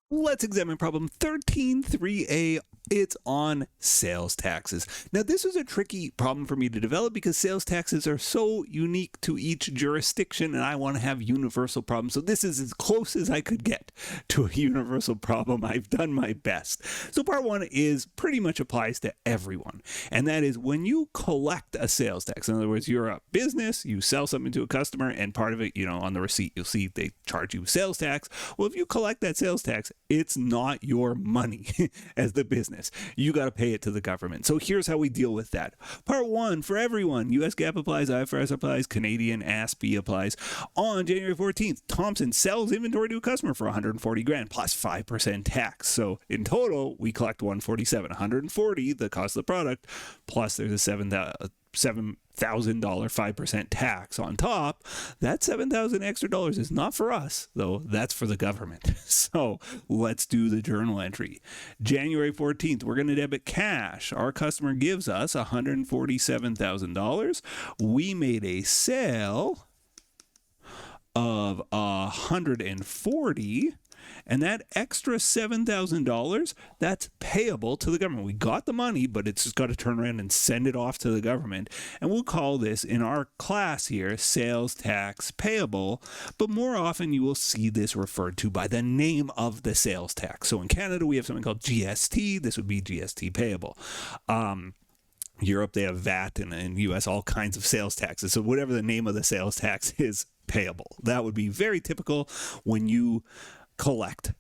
Let's examine problem 13.3a. It's on sales taxes. Now, this is a tricky problem for me to develop because sales taxes are so unique to each jurisdiction, and I want to have universal problems. So this is as close as I could get to a universal problem. I've done my best. So part one is pretty much applies to everyone, and that is when you collect a sales tax. In other words, you're a business, you sell something to a customer, and part of it, on the receipt, you'll see they charge you sales tax. Well, if you collect that sales tax, it's not your money as the business. You got to pay it to the government. So here's how we deal with that. Part one, for everyone, US GAAP applies, IFRS applies, Canadian ASPE applies. On January 14th, Thompson sells inventory to a customer for $140,000 plus 5% tax. So in total, we collect $147,000, $140,000, the cost of the product, plus there's a $7,000 5% tax on top. That $7,000 extra dollars is not for us, though. That's for the government. So let's do the journal entry. January 14th, we're going to debit cash. Our customer gives us $147,000. We made a sale of $140,000. And that extra $7,000, that's payable to the government. We got the money, but it's just got to turn around and send it off to the government. And we'll call this, in our class here, sales tax payable. But more often, you will see this referred to by the name of the sales tax. So in Canada, we have something called GST. This would be GST payable. Europe, they have VAT, and in US, all kinds of sales taxes. So whatever the name of the sales tax is payable. That would be very typical when you collect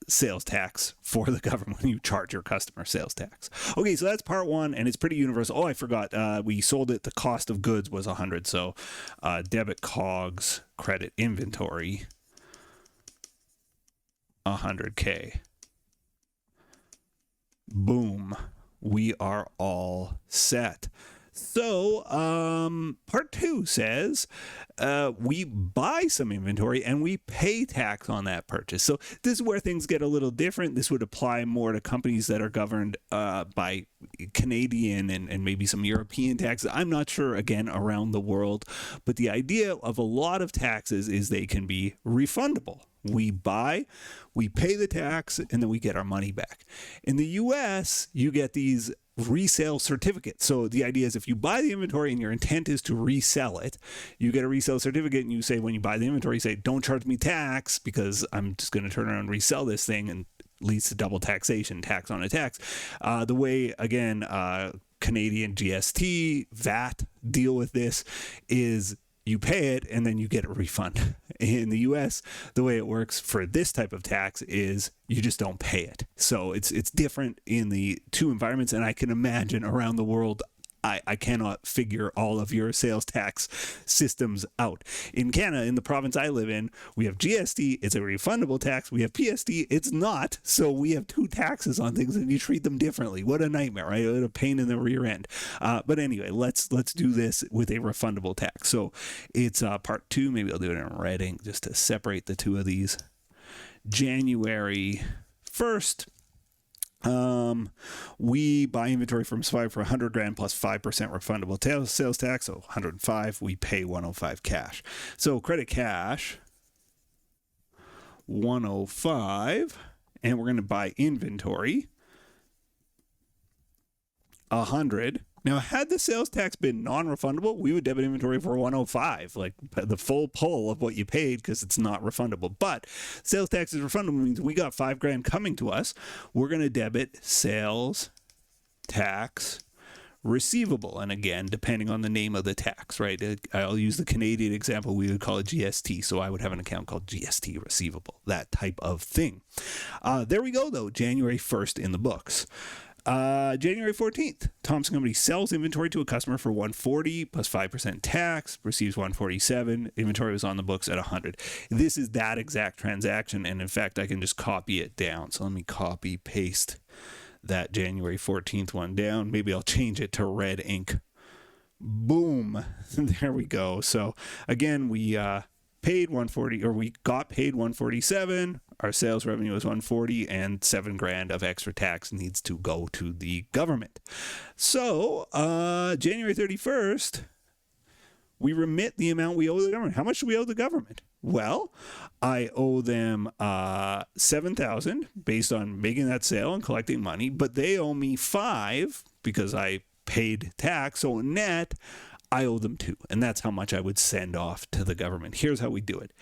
sales tax for the government, when you charge your customer sales tax. Okay, so that's part one, and it's pretty universal. Oh, I forgot. We sold it. The cost of goods was $100. So debit COGS, credit inventory, $100K. Boom. We are all set. So, part two says we buy some inventory and we pay tax on that purchase. So this is where things get a little different. This would apply more to companies that are governed by Canadian and maybe some European taxes. I'm not sure, again, around the world. But the idea of a lot of taxes is they can be refundable. We buy, we pay the tax, and then we get our money back. In the US, you get these resale certificates. So the idea is if you buy the inventory and your intent is to resell it, you get a resale certificate, and you say, when you buy the inventory, you say, don't charge me tax because I'm just going to turn around and resell this thing, and leads to double taxation, tax on a tax. The way, again, Canadian GST, VAT deal with this is you pay it and then you get a refund. In the US, the way it works for this type of tax is you just don't pay it. So it's different in the two environments, and I can imagine around the world, I cannot figure all of your sales tax systems out. In Canada, in the province I live in, we have GST, it's a refundable tax. We have PST, it's not. So we have two taxes on things and you treat them differently. What a nightmare, right? What a pain in the rear end. But anyway, let's do this with a refundable tax. So it's part two. Maybe I'll do it in red ink just to separate the two of these. January 1st. We buy inventory from supplier for $100,000 plus 5% refundable sales tax, so $105. We pay $105 cash. So credit cash, $105, and we're going to buy inventory, $100. Now, had the sales tax been non-refundable, we would debit inventory for $105, like the full pull of what you paid, because it's not refundable. But sales tax is refundable, means we got $5,000 coming to us. We're going to debit sales tax receivable. And again, depending on the name of the tax, right? I'll use the Canadian example. We would call it GST. So I would have an account called GST receivable, that type of thing. There we go, though. January 1st in the books. January 14th, Thompson Company sells inventory to a customer for $140 plus 5% tax, receives $147. Inventory was on the books at $100. This is that exact transaction, and in fact, I can just copy it down. So let me copy, paste that January 14th one down. Maybe I'll change it to red ink. Boom. There we go. So again, we paid $140, or we got paid $147. Our sales revenue is $140, and $7,000 of extra tax needs to go to the government. So January 31st, we remit the amount we owe the government. How much do we owe the government? Well, I owe them $7,000 based on making that sale and collecting money, but they owe me $5,000 because I paid tax. So net, I owe them $2,000, and that's how much I would send off to the government. Here's how we do it.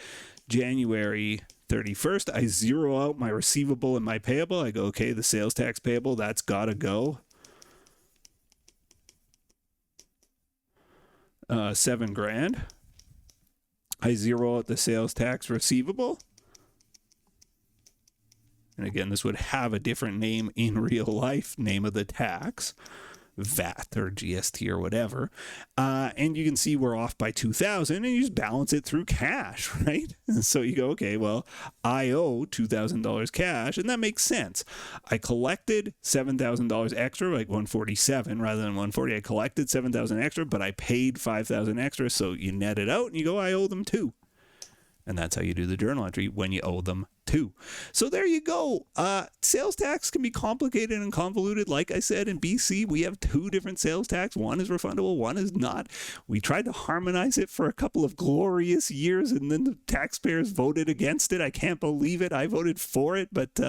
January 31st, I zero out my receivable and my payable. I go, okay, the sales tax payable, that's got to go. $7,000. I zero out the sales tax receivable. And again, this would have a different name in real life, name of the tax. VAT or GST or whatever, and you can see we're off by $2,000, and you just balance it through cash, right? And so you go, okay, well, I owe $2,000 cash, and that makes sense. I collected $7,000 extra, like $147 rather than $140. I collected $7,000 extra, but I paid $5,000 extra, so you net it out, and you go, I owe them $2,000. And that's how you do the journal entry when you owe them $2,000. So there you go. Sales tax can be complicated and convoluted. Like I said, in BC, we have 2 different sales tax. One is refundable, one is not. We tried to harmonize it for a couple of glorious years, and then the taxpayers voted against it. I can't believe it. I voted for it, but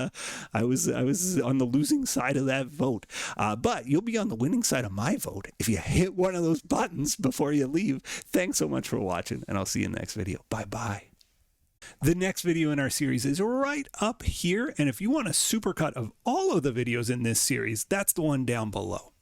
I was on the losing side of that vote. But you'll be on the winning side of my vote if you hit one of those buttons before you leave. Thanks so much for watching, and I'll see you in the next video. Bye-bye. The next video in our series is right up here, and if you want a supercut of all of the videos in this series, that's the one down below.